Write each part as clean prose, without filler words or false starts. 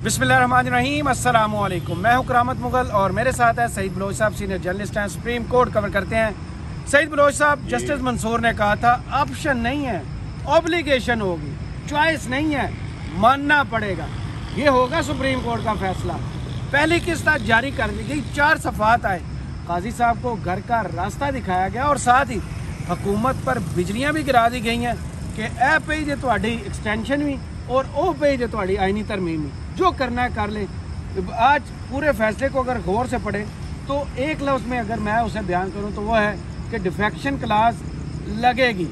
बिस्मिल्लाहिर्रहमानिर्रहीम, अस्सलाम वालेकुम। मैं हूं करामत मुगल और मेरे साथ है सईद बलोच साहब, सीनियर जर्नलिस्ट हैं, सुप्रीम कोर्ट कवर करते हैं। सईद बलोच साहब, जस्टिस मंसूर ने कहा था ऑप्शन नहीं है, ऑब्लिगेशन होगी, चॉइस नहीं है, मानना पड़ेगा। ये होगा सुप्रीम कोर्ट का फैसला। पहली किस्त आज जारी कर दी गई, 4 सफ़ात आए, काजी साहब को घर का रास्ता दिखाया गया और साथ ही हुकूमत पर बिजलियाँ भी गिरा दी गई हैं कि ए पे जे तुहाडी एक्सटेंशन भी और ओ पे जे तुहाडी आईनी तरमीम भी, जो करना है कर ले। आज पूरे फैसले को अगर गौर से पढ़े तो एक लफ्ज़ में अगर मैं उसे बयान करूं तो वो है कि डिफेक्शन क्लास लगेगी।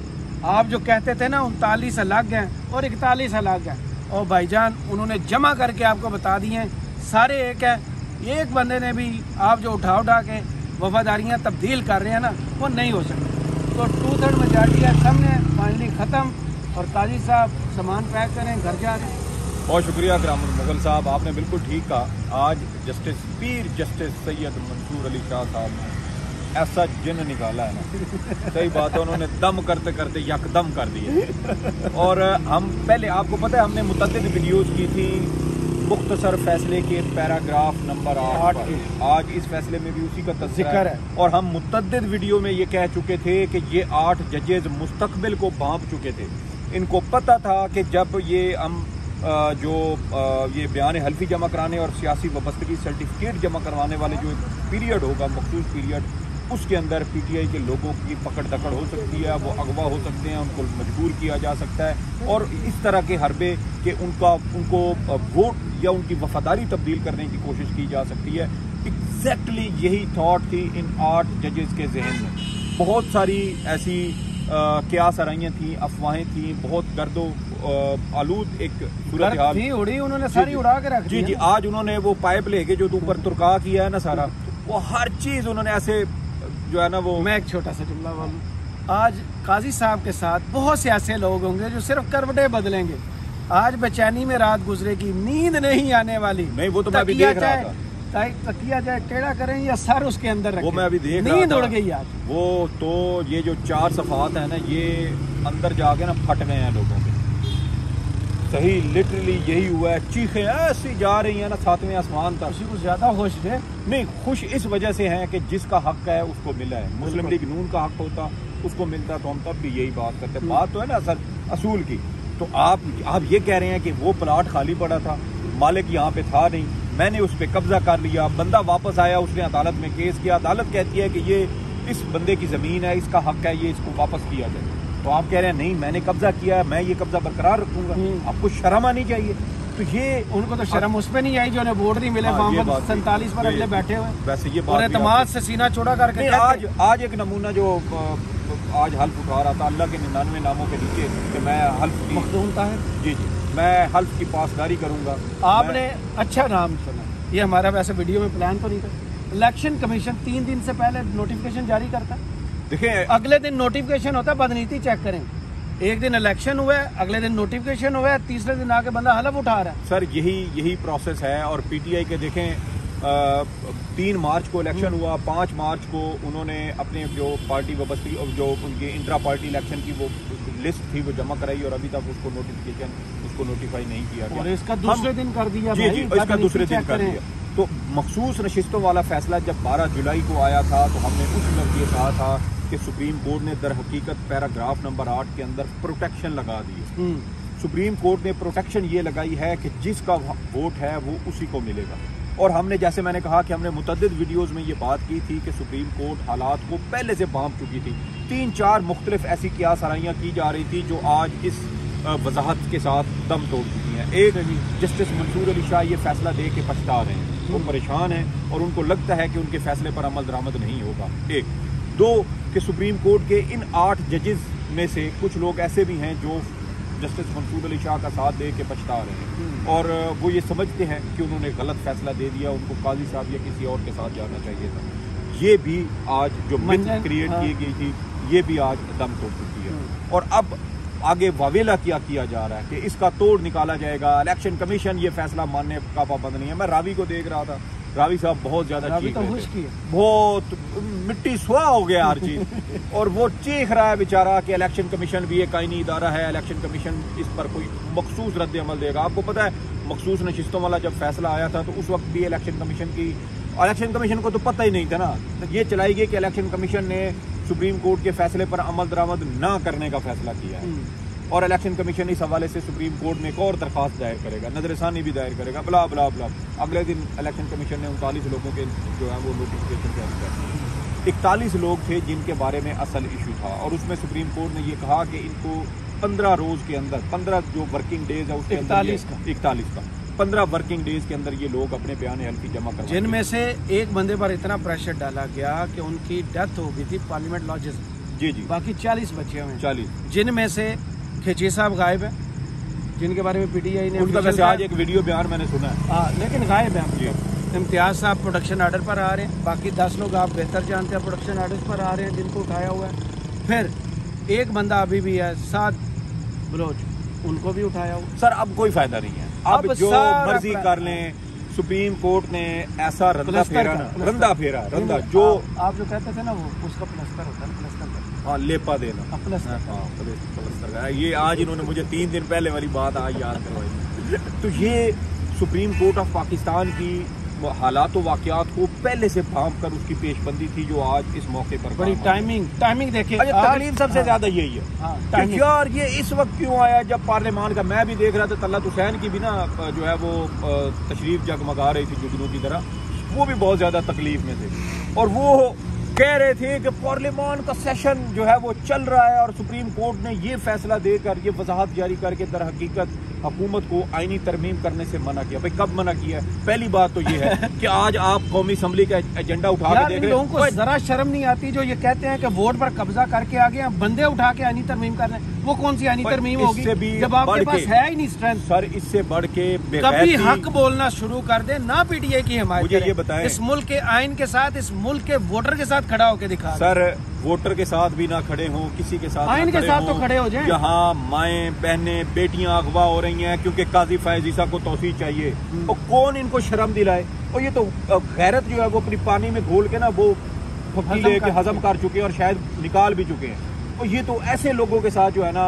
आप जो कहते थे ना 39 अलग हैं और 41 अलग हैं, और भाईजान उन्होंने जमा करके आपको बता दिए हैं, सारे एक है। एक बंदे ने भी आप जो उठा के वफादारियाँ तब्दील कर रहे हैं ना, वो नहीं हो सकती। तो 2/3 मेजॉरिटी है, सबने फाइनली ख़त्म और काजी साहब सामान पैक करें, घर जा रहे हैं। बहुत शुक्रिया करामत मुगल साहब, आपने बिल्कुल ठीक कहा। आज पीर जस्टिस सैयद मंसूर अली शाह साहब ने ऐसा जिन निकाला है ना, सही बात है, उन्होंने दम करते करते यकदम कर दिया। और हम पहले, आपको पता है, हमने मुतअद्दिद वीडियोज़ की थी मुख्तसर फैसले के पैराग्राफ नंबर 8 आज इस फैसले में भी उसी का तज़किरा है। और हम मुतअद्दिद वीडियो में ये कह चुके थे कि ये 8 जजेज मुस्तकबिल को भांप चुके थे। इनको पता था कि जब ये हम ये बयान हल्फी जमा कराने और सियासी वाबस्तगी सर्टिफिकेट जमा करवाने वाले जो एक पीरियड होगा, मखसूस पीरियड, उसके अंदर पीटीआई के लोगों की पकड़ दकड़ हो सकती है, वो अगवा हो सकते हैं, उनको मजबूर किया जा सकता है और इस तरह के हरबे कि उनको वोट या उनकी वफादारी तब्दील करने की कोशिश की जा सकती है। एग्जैक्टली यही थॉट थी इन 8 जजेस के जहन में। बहुत सारी ऐसी क्या सराइयाँ थी, अफवाहें थी, बहुत गर्दो आलूद एक सूरत हाल उड़ी, उन्होंने सारी उड़ा के रख दी। जी, आज उन्होंने वो पाइप लेके जो ऊपर तुर्का किया है ना सारा, वो हर चीज उन्होंने ऐसे जो है ना वो। मैं एक छोटा सा जुमला बोलूं, आज काजी साहब के साथ बहुत से ऐसे लोग होंगे जो सिर्फ करवटें बदलेंगे। आज बेचैनी में रात गुजरेगी, नींद नहीं आने वाली। नहीं, वो तो मैं अभी देख रहा था। तकिया जाए टेढ़ा करें या सर उसके अंदर रखें, वो मैं अभी देख रहा था। नींद उड़ गई आज। वो तो ये जो 4 सफ़ात है ना, ये अंदर जाके ना फट गए हैं लोगों के। सही लिटरली यही हुआ है, चीखें ऐसी जा रही हैं ना 7वें आसमान तक। किसी को ज्यादा खुश है नहीं, खुश इस वजह से हैं कि जिसका हक है उसको मिला है। मुस्लिम लीग नून का हक होता, उसको मिलता, तो हम तब भी यही बात करते। बात तो है ना असल असूल की। तो आप ये कह रहे हैं कि वो प्लाट खाली पड़ा था, मालिक यहाँ पे था नहीं, मैंने उस पर कब्जा कर लिया, बंदा वापस आया, उसने अदालत में केस किया, अदालत कहती है कि ये इस बंदे की ज़मीन है, इसका हक है, ये इसको वापस किया जाए। तो आप कह रहे हैं नहीं, मैंने कब्जा किया है, मैं ये कब्जा बरकरार रखूंगा। आपको शर्म आनी चाहिए। तो ये उनको तो शर्म उस पर नहीं आई जो वोट नहीं मिले, 47 पर अगले बैठे हुए। वैसे ये बात एतमाद से सीना चौड़ा करके आज एक नमूना जो आज हल्फ उठा रहा था अल्लाह के 99 नामों के नीचे कि मैं हल्फ की मखदूम है। जी, मैं हल्फ की पासदारी करूंगा। आपने अच्छा नाम सुना। ये हमारा वैसे वीडियो में प्लान तो नहीं था। इलेक्शन कमीशन 3 दिन से पहले नोटिफिकेशन जारी करता। देखिए, अगले दिन नोटिफिकेशन होता, बदनीति चेक करें। एक दिन इलेक्शन हुआ है, अगले दिन नोटिफिकेशन हुआ है, तीसरे दिन आके बंदा हलफ उठा रहा है। सर यही प्रोसेस है। और पीटीआई के देखें 3 मार्च को इलेक्शन हुआ, 5 मार्च को उन्होंने अपने जो पार्टी वाबस्ती और जो उनके इंट्रा पार्टी इलेक्शन की वो लिस्ट थी वो जमा कराई और अभी तक उसको नोटिफाई नहीं किया गया। और इसका दूसरे दिन कर दिया। जी, इसका दूसरे दिन कर दिया। तो मखसूस नशिस्तों वाला फैसला जब 12 जुलाई को आया था तो हमने उस वक्त ये कहा था कि सुप्रीम कोर्ट ने दर हकीकत पैराग्राफ नंबर 8 के अंदर प्रोटेक्शन लगा दी। सुप्रीम कोर्ट ने प्रोटेक्शन ये लगाई है कि जिसका वोट है वो उसी को मिलेगा। और हमने, जैसे मैंने कहा कि हमने मुतअद्दिद वीडियोस में ये बात की थी कि सुप्रीम कोर्ट हालात को पहले से भांप चुकी थी। 3-4 मुख्तलिफ ऐसी क्या सराइयाँ की जा रही थी जो आज इस वजाहत के साथ दम तोड़ चुकी हैं। एक, जस्टिस मंसूर अली शाह ये फैसला दे के पछता रहे हैं, वो परेशान हैं और उनको लगता है कि उनके फैसले पर अमल दरामद नहीं होगा। 1, 2 कि सुप्रीम कोर्ट के इन 8 जजेस में से कुछ लोग ऐसे भी हैं जो जस्टिस मंसूर अली शाह का साथ दे के पछता रहे हैं और वो ये समझते हैं कि उन्होंने गलत फैसला दे दिया, उनको काजी साहब या किसी और के साथ जाना चाहिए था। ये भी आज जो मिथ क्रिएट की गई थी, ये भी आज दम तोड़ चुकी है। और अब आगे वावेला किया जा रहा है कि इसका तोड़ निकाला जाएगा। इलेक्शन कमीशन ये फैसला मानने का पाबंद नहीं है। मैं रावी को देख रहा था, रावी साहब बहुत ज्यादा चीख रहे थे, बहुत मिट्टी सुहा हो गया हर चीज और वो चीख रहा है बेचारा कि इलेक्शन कमीशन भी एक आईनी इदारा है, इलेक्शन कमीशन इस पर कोई मखसूस रद्द अमल देगा। आपको पता है मखसूस नशिस्तों वाला जब फैसला आया था तो उस वक्त भी इलेक्शन कमीशन को तो पता ही नहीं था ना। तो ये चलाई गई कि इलेक्शन कमीशन ने सुप्रीम कोर्ट के फैसले पर अमल दरामद ना करने का फैसला किया है और इलेक्शन कमीशन इस हवाले से सुप्रीम कोर्ट में एक और दरख्वास्त दायर करेगा, नजरसानी भी दायर करेगा, ब्ला ब्ला ब्ला। अगले दिन इलेक्शन कमीशन ने 39 लोगों के जो है वो नोटिफिकेशन जारी कर दिए। 41 लोग थे जिनके बारे में असल इशू था और उसमें सुप्रीम कोर्ट ने ये कहा कि इनको 15 रोज के अंदर 15 जो वर्किंग डेज है उसके अंदर 41 का 15 वर्किंग डेज के अंदर ये लोग अपने बयान हल्फी जमा कर, जिनमें से एक बंदे पर इतना प्रेशर डाला गया कि उनकी डेथ हो गई थी पार्लियामेंट लॉजेस। जी बाकी 40 बचे हुए हैं, 40, जिनमें से खिची साहब गायब है, जिनके बारे में पीटीआई ने उनका वैसे आज एक वीडियो बयान मैंने सुना है, लेकिन गायब है। इम्तियाज साहब प्रोडक्शन आर्डर पर आ रहे हैं, बाकी 10 लोग आप बेहतर जानते हैं प्रोडक्शन आर्डर पर आ रहे हैं जिनको उठाया हुआ है। फिर एक बंदा अभी भी है साद बलोच, उनको भी उठाया हुआ। सर अब कोई फायदा नहीं है, अब जो मर्जी कर लें। सुप्रीम कोर्ट ने ऐसा रंदा फेरा जो आप जो कहते थे ना वो उसका प्लस्तर होता है, प्लस्तर, हाँ लेपा देना, प्लस्तर का। ये आज इन्होंने मुझे 3 दिन पहले वाली बात आज याद करवाई। तो ये सुप्रीम कोर्ट ऑफ पाकिस्तान की हालात वाकयात को पहले से भांप कर उसकी पेशबंदी थी जो आज इस मौके पर बड़ी टाइमिंग देखिए। तकलीफ सबसे ज्यादा यही है कि यार ये इस वक्त क्यों आया जब पार्लियामान का, मैं भी देख रहा था तलत हुसैन की भी ना जो है वो तशरीफ जगमगा रही थी जुगनू की तरह, वो भी बहुत ज्यादा तकलीफ में थे और वो कह रहे थे कि पार्लियामान का सेशन जो है वो चल रहा है और सुप्रीम कोर्ट ने ये फैसला देकर ये वजाहत जारी करके दर हकीकत हुकूमत को आईनी तरमीम करने से मना किया। भाई कब मना किया है? पहली बात तो ये है कि आज आप कौमी असम्बली का एजेंडा उठा के देख रहे हैं। लोगों को जरा शर्म नहीं आती जो ये कहते हैं कि वोट पर कब्जा करके आ गए, बंदे उठा के आईनी तरमीम कर रहे हैं। वो कौन सी आईनी तरमीम होगी जब आपके पास है ही नहीं स्ट्रेंथ? सर इससे बढ़ के कभी हक बोलना शुरू कर दे ना, पीटीआई की हिमायत मुझे ये बताएं, इस मुल्क के आइन के साथ, इस मुल्क के वोटर के साथ खड़ा होकर दिखा। सर वोटर के साथ भी ना खड़े हों, किसी के साथ आइन के साथ तो खड़े हो जाएं। यहाँ माएँ बहनें बेटियां अगवा हो रही हैं क्योंकि काजी फैज ईसा को तौसीह चाहिए, और कौन इनको शर्म दिलाए? और ये तो गैरत जो है वो अपनी पानी में घोल के ना वो फकीले के हजम कर चुके हैं और शायद निकाल भी चुके हैं। और ये तो ऐसे लोगों के साथ जो है ना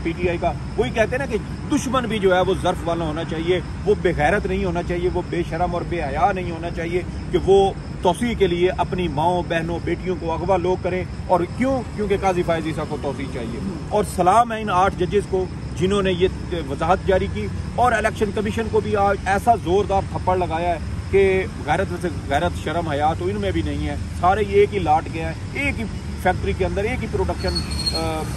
पीटीआई का, वही कहते हैं ना कि दुश्मन भी जो है वो ज़र्फ वाला होना चाहिए, वो बेगैरत नहीं होना चाहिए, वो बेशरम और बेहया नहीं होना चाहिए कि वो तौसीह के लिए अपनी माओं बहनों बेटियों को अगवा लोग करें। और क्योंकि काजी फैज ईसा को तौसीह चाहिए। और सलाम है इन 8 जजेस को जिन्होंने ये वजाहत जारी की और इलेक्शन कमीशन को भी आज ऐसा जोरदार थप्पड़ लगाया है कि गैरत शर्म हया तो इनमें भी नहीं है। सारे एक ही लाट के हैं, एक ही फैक्ट्री के अंदर एक ही प्रोडक्शन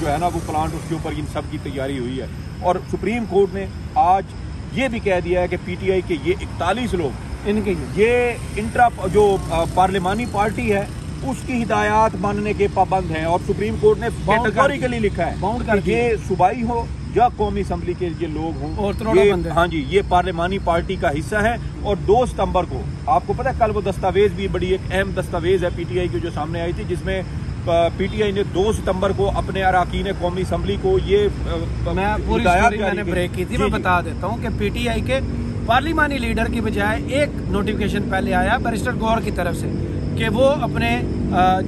जो है ना वो प्लांट, उसके ऊपर इन सब की तैयारी हुई है। और सुप्रीम कोर्ट ने आज ये भी कह दिया है कि पीटीआई के ये 41 लोग इनके ये इंट्रा जो पार्लिमानी पार्टी है उसकी हिदायत मानने के पाबंद हैं। और सुप्रीम कोर्ट ने कैटेगोरिकली लिखा है कि ये सूबाई हो या कौमी असम्बली के ये लोग हों और ये, हाँ जी, ये पार्लिमानी पार्टी का हिस्सा है। और 2 सितंबर को आपको पता है कल वो दस्तावेज भी बड़ी एक अहम दस्तावेज है पीटीआई की जो सामने आई थी, जिसमें पीटीआई ने 2 सितंबर को अपने अरकान कौमी असम्बली को ये मैं पूरी स्टोरी मैंने ब्रेक की थी, मैं बता देता हूँ कि पीटीआई के पार्लिमानी लीडर की बजाय एक नोटिफिकेशन पहले आया बैरिस्टर गौहर की तरफ से कि वो अपने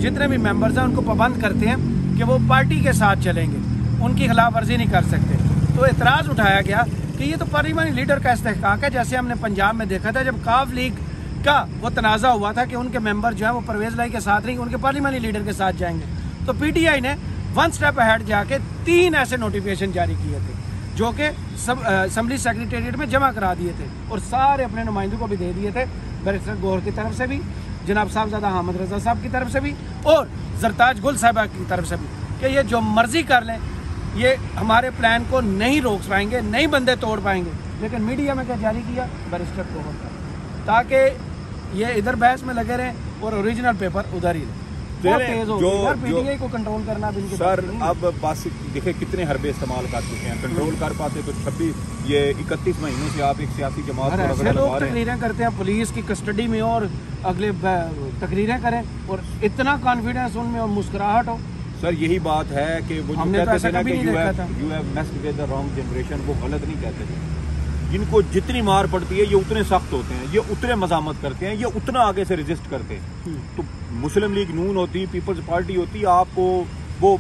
जितने भी मेंबर्स हैं उनको पाबंद करते हैं कि वो पार्टी के साथ चलेंगे, उनकी खिलाफ वर्जी नहीं कर सकते। तो एतराज़ उठाया गया कि ये तो पार्लिमानी लीडर का इस्तेहकाक है, जैसे हमने पंजाब में देखा था जब काफ लीग का वो तनाज़ा हुआ था कि उनके मेंबर जो है वो परवेज लाई के साथ नहीं, उनके पार्लिमानी लीडर के साथ जाएंगे। तो पीटीआई ने 1 स्टेप अहेड जाके 3 ऐसे नोटिफिकेशन जारी किए थे जो कि असम्बली सेक्रेटेरिएट में जमा करा दिए थे और सारे अपने नुमाइंदों को भी दे दिए थे, बैरिस्टर गौहर की तरफ से भी, जनाब साहबजादा हामिद रजा साहब की तरफ से भी और जरताज गुल साहिबा की तरफ से भी, कि ये जो मर्जी कर लें, ये हमारे प्लान को नहीं रोक पाएंगे, नहीं बंदे तोड़ पाएंगे। लेकिन मीडिया में क्या जारी किया बैरिस्टर गौहर का, ताकि ये इधर बहस में लगे रहें और ओरिजिनल पेपर उधर ही रहे। पीटीआई को कंट्रोल करना भी सर अब बस देखे कितने हरबे इस्तेमाल कर चुके हैं, कंट्रोल कर पाते तो 31 महीनों से आप एक सियासी जमात ऐसे लोग तकरीरें करते हैं पुलिस की कस्टडी में और अगले तकरीरें करें और इतना कॉन्फिडेंस उनमें और मुस्कुराहट हो। सर यही बात है कि वो हमने तो ऐसा कभी नहीं देखा था। You have messed with the wrong generation, वो गलत नहीं कहते थे। जिनको जितनी मार पड़ती है ये उतने सख्त होते हैं, ये उतने मजामत करते हैं, ये उतना आगे से रेजिस्ट करते हैं। तो मुस्लिम लीग नून होती, पीपल्स पार्टी होती, आपको वो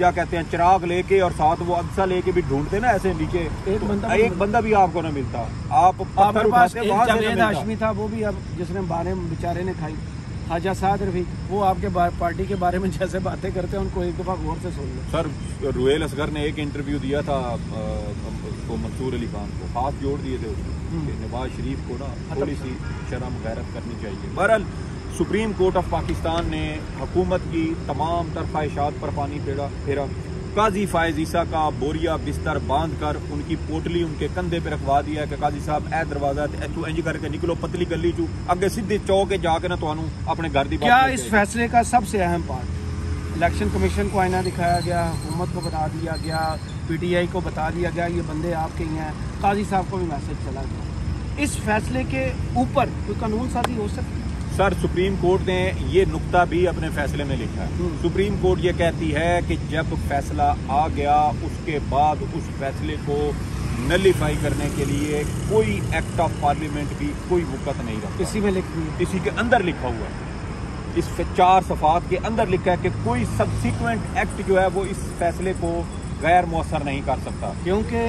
क्या कहते हैं चिराग लेके और साथ वो अक्सा लेके भी ढूंढते ना ऐसे नीचे, एक बंदा भी आपको ना मिलता। आप पत्थर उठाते वहां से जावेद हाशमी था, वो भी अब जिसने बारे में बेचारे ने खाई, ख्वाजा साद रफीक, वो आपके पार्टी के बारे में जैसे बातें करते हैं उनको एक दफा गौर से सुन लो। सर रुहेल असगर ने एक इंटरव्यू दिया था उसको, मंसूर अली खान को, हाथ जोड़ दिए थे उसको कि नवाज शरीफ को ना थोड़ी सी शर्म गैरत करनी चाहिए। बहरहाल सुप्रीम कोर्ट ऑफ पाकिस्तान ने हुकूमत की तमाम तरफा इशात पर पानी फेरा। काजी फायज ईसा का बोरिया बिस्तर बांध कर उनकी पोटली उनके कंधे पे रखवा दिया कि काजी साहब ए दरवाजा तू इंज करके निकलो पतली गली चू अगे सीधे चौके जाके ना तुहानू अपने घर दी। क्या इस फैसले का सबसे अहम पार्ट इलेक्शन कमीशन को आईना दिखाया गया, हुकूमत को बता दिया गया, PTI को बता दिया गया ये बंदे आपके ही हैं, काजी साहब को भी मैसेज चला गया। इस फैसले के ऊपर कोई कानून साजी हो सकती है? सर सुप्रीम कोर्ट ने ये नुक्ता भी अपने फैसले में लिखा है। सुप्रीम कोर्ट ये कहती है कि जब फैसला आ गया उसके बाद उस फैसले को नलिफाई करने के लिए कोई एक्ट ऑफ पार्लियामेंट की कोई वक़्त नहीं रखता। इसी में लिखी है, इसी के अंदर लिखा हुआ है, इस 4 सफ़ात के अंदर लिखा है कि कोई सब्सिक्वेंट एक्ट जो है वो इस फैसले को गैर मौसर नहीं कर सकता। क्योंकि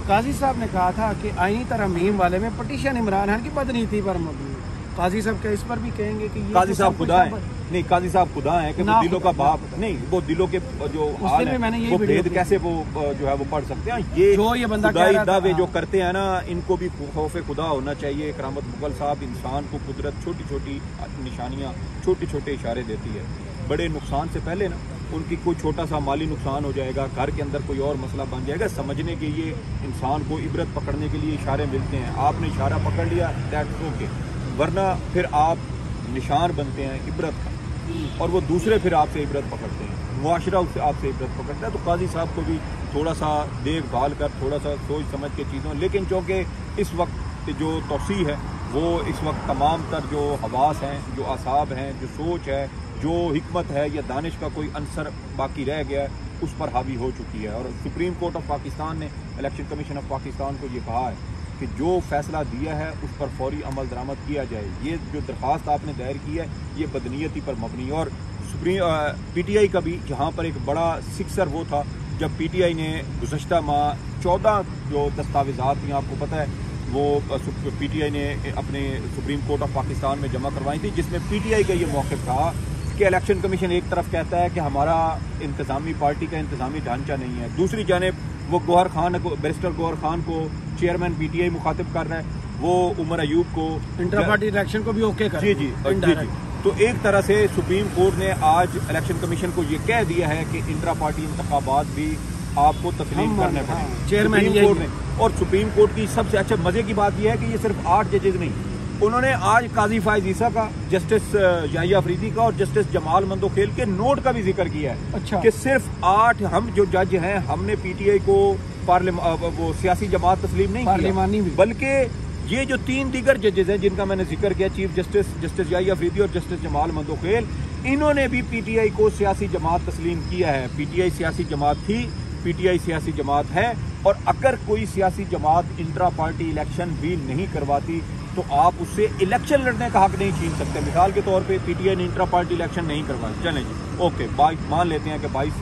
काजी साहब ने कहा था कि आईनी तरमीम वाले में पटिशन इमरान खान की बदनीति पर मबनी। काजी साहब के इस पर भी कहेंगे कि काजी साहब खुदा है, नहीं काजी साहब खुदा है कि वो दिलों का बाप नहीं, वो दिलों के जो हाल है वो भेद कैसे वो जो है वो पढ़ सकते हैं। ये बंदा दावे जो करते हैं ना, इनको भी खौफ खुदा होना चाहिए। करामत मुगल साहब इंसान को कुदरत छोटी छोटी निशानियाँ छोटे छोटे इशारे देती है। बड़े नुकसान से पहले ना उनकी कोई छोटा सा माली नुकसान हो जाएगा, घर के अंदर कोई और मसला बन जाएगा, समझने के लिए इंसान को इबरत पकड़ने के लिए इशारे मिलते हैं। आपने इशारा पकड़ लिया दैट्स ओके, वरना फिर आप निशान बनते हैं इबरत का और वो दूसरे फिर आपसे इबरत पकड़ते हैं, मुआशरा उससे आपसे इबरत पकड़ता है। तो काजी साहब को भी थोड़ा सा देखभाल कर, थोड़ा सा सोच समझ के चीज़ों, लेकिन चूँकि इस वक्त जो तौसी है वो इस वक्त तमाम तर जो हवास हैं, जो असाब हैं, जो सोच है, जो हिकमत है या दानिश का कोई अंसर बाकी रह गया है उस पर हावी हो चुकी है। और सुप्रीम कोर्ट ऑफ पाकिस्तान ने इलेक्शन कमीशन ऑफ पाकिस्तान को ये कहा है कि जो फैसला दिया है उस पर फौरी अमल दरामद किया जाए। ये जो दरख्वास्त आपने दायर की है ये बदनीयती पर मबनी। और PTI का भी जहाँ पर एक बड़ा सिक्सर वो था जब PTI ने गुज़श्ता माह 14 जो दस्तावेज़ात थी आपको पता है वो PTI ने अपने सुप्रीम कोर्ट ऑफ पाकिस्तान में जमा करवाई थी, जिसमें PTI का ये मौक़िफ़ था कि इलेक्शन कमीशन एक तरफ कहता है कि हमारा इंतज़ामी पार्टी का इंतज़ामी ढांचा नहीं है, दूसरी जानिब वो गौहर खान को, बैरिस्टर गौहर खान को चेयरमैन PTI मुखातिब कर रहा है, वो उमर अयूब को इंटर पार्टी इलेक्शन को भी ओके कर। जी। तो एक तरह से सुप्रीम कोर्ट ने आज इलेक्शन कमीशन को ये कह दिया है कि इंट्रा पार्टी इंतखाबात भी आपको तस्लीम करने पड़ेंगे चेयरमैन कोर्ट ने। और सुप्रीम कोर्ट की सबसे अच्छा मजे की बात यह है कि ये सिर्फ 8 जजेज नहीं, उन्होंने आज काजी फायज ईसा का, जस्टिस याहिया अफरीदी का और जस्टिस जमाल मंदोखेल के नोट का भी जिक्र किया है। अच्छा। कि सिर्फ 8 हम जो जज हैं हमने PTI को वो सियासी जमात तस्लीम नहीं किया, बल्कि ये जो 3 दीगर जजेज हैं जिनका मैंने जिक्र किया, चीफ जस्टिस याहिया अफरीदी और जस्टिस जमाल मंदोखेल, इन्होंने भी PTI को सियासी जमात तस्लीम किया है। PTI सियासी जमात थी, PTI सियासी जमात है, और अगर कोई सियासी जमात इंट्रा पार्टी इलेक्शन भी नहीं करवाती तो आप उससे इलेक्शन लड़ने का हक नहीं छीन सकते। मिसाल के तौर पे PTI ने इंट्रा पार्टी इलेक्शन नहीं करवाई, चलें जी ओके, मान लेते हैं कि 22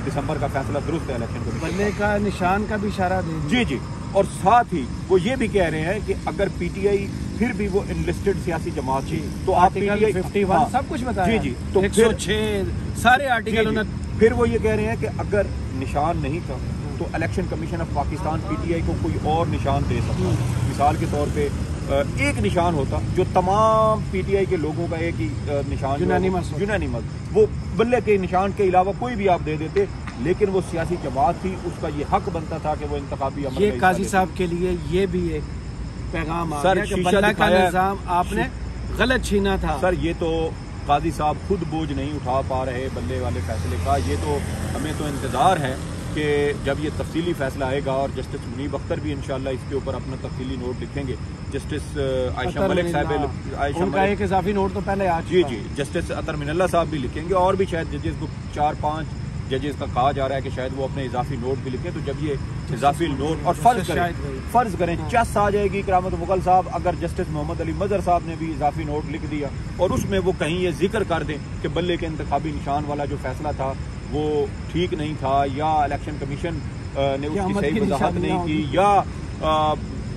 दिसंबर का फैसला दुरुस्त है इलेक्शन को बल्ले का निशान का भी इशारा दे जी। और साथ ही वो ये भी कह रहे हैं कि अगर PTI फिर भी वो इनलिस्टेड सियासी जमात थी तो आप PTI 51 सब कुछ बताया जी। तो 106 सारे आर्टिकल फिर वो ये कह रहे हैं कि अगर निशान नहीं था तो election commission of Pakistan PTI को कोई और निशान दे सकता। मिसाल के तौर पे एक निशान होता जो तमाम PTI के लोगों का एक ही निशान यूनानिमस, वो बल्ले के निशान के अलावा कोई भी आप दे देते, लेकिन वो सियासी जमात थी, उसका ये हक बनता था कि वो इंतखाबी अमल। ये काजी साहब के लिए ये भी एक पैगाम आ गया कि बल्ला का निजाम आपने गलत छीना था। सर ये तो काजी साहब खुद बोझ नहीं उठा पा रहे बल्ले वाले फैसले का, ये तो हमें तो इंतज़ार है कि जब ये तफसीली फैसला आएगा और जस्टिस मुनीब अख्तर भी इंशाल्लाह इसके ऊपर अपना तफसीली नोट लिखेंगे, जस्टिस आयशा मलिक साहब उनका एक इजाफी नोट तो पहले आ चुका जी, जस्टिस अतर मिनल्ला साहब भी लिखेंगे, और भी शायद जजेस को 4-5 जजेस का कहा जा रहा है कि शायद वो अपने इजाफी नोट भी लिखें। तो जब ये इजाफी नोट और फर्ज करें चस आ जाएगी करामत मुगल साहब, अगर जस्टिस मोहम्मद अली मजहर साहब ने भी इजाफी नोट लिख दिया और उसमें वो कहीं ये जिक्र कर दें कि बल्ले के इंतखाबी निशान वाला जो फैसला था वो ठीक नहीं था, या इलेक्शन कमीशन ने उसकी सही वजाहत नहीं की, या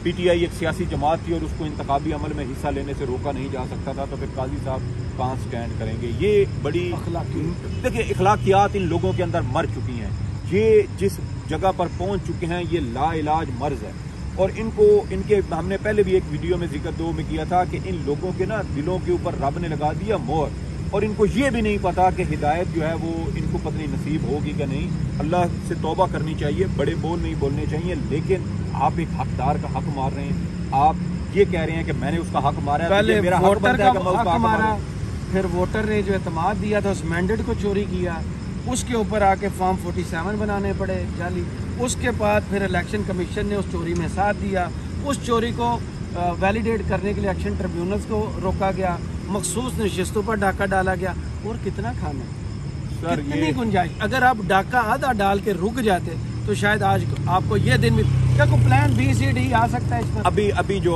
पीटीआई एक सियासी जमात थी और उसको इंतखाबी अमल में हिस्सा लेने से रोका नहीं जा सकता था, तो फिर काजी साहब कहाँ स्टैंड करेंगे। ये बड़ी देखिए इखलाकियात इन लोगों के अंदर मर चुकी हैं। ये जिस जगह पर पहुंच चुके हैं ये लाइलाज मर्ज है, और इनको इनके हमने पहले भी एक वीडियो में जिक्र 2 में किया था कि इन लोगों के ना दिलों के ऊपर रब ने लगा दिया मोहर, और इनको ये भी नहीं पता कि हिदायत जो है वो इनको पत्नी नसीब होगी कि नहीं। अल्लाह से तौबा करनी चाहिए, बड़े बोल नहीं बोलने चाहिए, लेकिन आप एक हकदार का हक मार रहे हैं। आप ये कह रहे हैं कि मैंने उसका हक मारा है, पहले तो मेरा हक बनता है कि मैं उसका हक मारा, फिर वोटर ने जो एतमाद दिया था उस मैंडेट को चोरी किया, उसके ऊपर आके फॉर्म 47 बनाने पड़े जाली, उसके बाद फिर इलेक्शन कमीशन ने उस चोरी में साथ दिया, उस चोरी को वैलिडेट करने के लिए इलेक्शन ट्रिब्यूनल्स को रोका गया, मखसूस नशिस्तों पर डाका डाला गया। और कितना खाना सर, कितनी गुंजाइश, अगर आप डाका आधा डाल के रुक जाते तो शायद आज आपको ये दिन भी क्या कोई प्लान BCD आ सकता है इस पर। अभी जो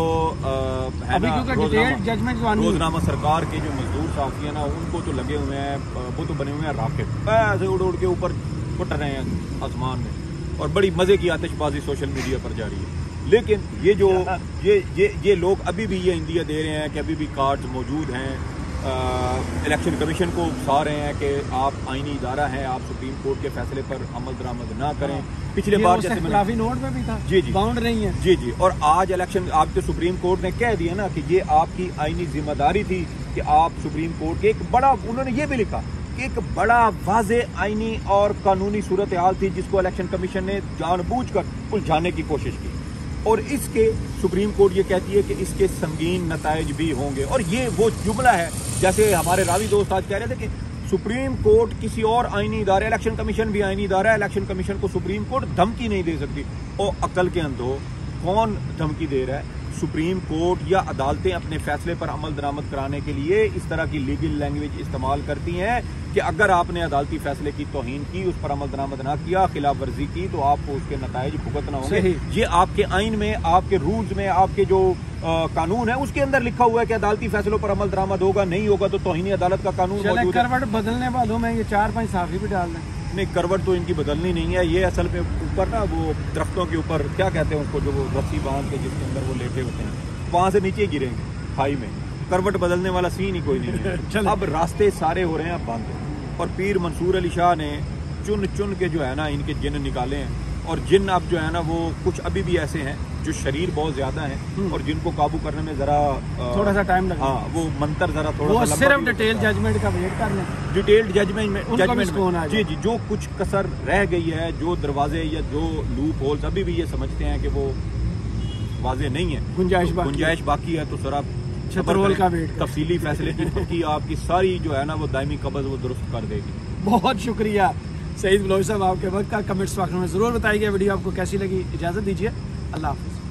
है ना रोजनामा सरकार के जो मजदूर साथी है ना, उनको तो लगे हुए हैं, वो तो बने हुए हैं रॉकेट, ऐसे उड़ उड़ के ऊपर उठ रहे हैं आसमान में, और बड़ी मजे की आतिशबाजी सोशल मीडिया पर जारी है। लेकिन ये जो ये लोग अभी भी ये इंदिया दे रहे हैं कि अभी भी कार्ड्स मौजूद हैं, इलेक्शन कमीशन को उकसा रहे हैं कि आप आईनी इदारा हैं, आप सुप्रीम कोर्ट के फैसले पर अमल दरामद ना करें। पिछले बार जैसे काफी नोट में भी था जी बाउंड नहीं है जी, और आज इलेक्शन आपके सुप्रीम कोर्ट ने कह दिया ना कि ये आपकी आईनी जिम्मेदारी थी कि आप सुप्रीम कोर्ट के एक बड़ा, उन्होंने ये भी लिखा कि एक बड़ा वाज़े आईनी और कानूनी सूरत हाल थी जिसको इलेक्शन कमीशन ने जानबूझकर उलझाने की कोशिश की, और इसके सुप्रीम कोर्ट ये कहती है कि इसके संगीन नताइज भी होंगे। और ये वो जुमला है जैसे हमारे रावी दोस्त आज कह रहे थे कि सुप्रीम कोर्ट किसी और आईनी इदारे, इलेक्शन कमीशन भी आईनी इदारा है, इलेक्शन कमीशन को सुप्रीम कोर्ट धमकी नहीं दे सकती। और अकल के अंधो, कौन धमकी दे रहा है? सुप्रीम कोर्ट या अदालतें अपने फैसले पर अमल दरामद कराने के लिए इस तरह की लीगल लैंग्वेज इस्तेमाल करती हैं कि अगर आपने अदालती फैसले की तौहीन की, उस पर अमल दरामद ना किया, खिलाफ वर्जी की, तो आपको उसके नताइज भुगतना होंगे। ये आपके आइन में, आपके रूल्स में, आपके जो कानून है उसके अंदर लिखा हुआ है कि अदालती फैसलों पर अमल दरामद होगा, नहीं होगा तो तौहीन अदालत का कानून मौजूद है। करवट बदलने वालों में ये 4-5 साफी भी डाल दें। नहीं, करवट तो इनकी बदलनी नहीं है, ये असल में ऊपर ना वो दरख्तों के ऊपर क्या कहते हैं उसको, जो वो रस्सी बांध के जिसके अंदर वो लेटे होते हैं, वहां से नीचे गिरेंगे खाई में। करवट बदलने वाला सीन ही कोई नहीं है। अब रास्ते सारे हो रहे हैं बंद, और पीर मंसूर अली शाह ने चुन चुन के जो है ना इनके जिन निकाले हैं, और जिन अब जो है ना वो कुछ अभी भी ऐसे हैं जो शरीर बहुत ज्यादा हैं और जिनको काबू करने में जरा थोड़ा सा टाइम लगा। हाँ, वो मंत्र जरा थोड़ा सा सिर्फ डिटेल जजमेंट का वेट कर लें, डिटेल्ड जजमेंट में जी, जो कुछ कसर रह गई है, जो दरवाजे या जो लूप होल्स अभी भी ये समझते हैं कि वो वाजे नहीं है, गुंजाइश बाकी है, तो सर आप छतरवल का वेट, तफसीली फैसले की आपकी सारी जो है ना वो दायमी कब्ज़ वो दुरुस्त कर देगी। बहुत शुक्रिया सईद बलोच साहब, आपके वक्त का कमेंट्स बॉक्स में जरूर बताइए वीडियो आपको कैसी लगी। इजाजत दीजिए, अल्लाह हाफ़िज़।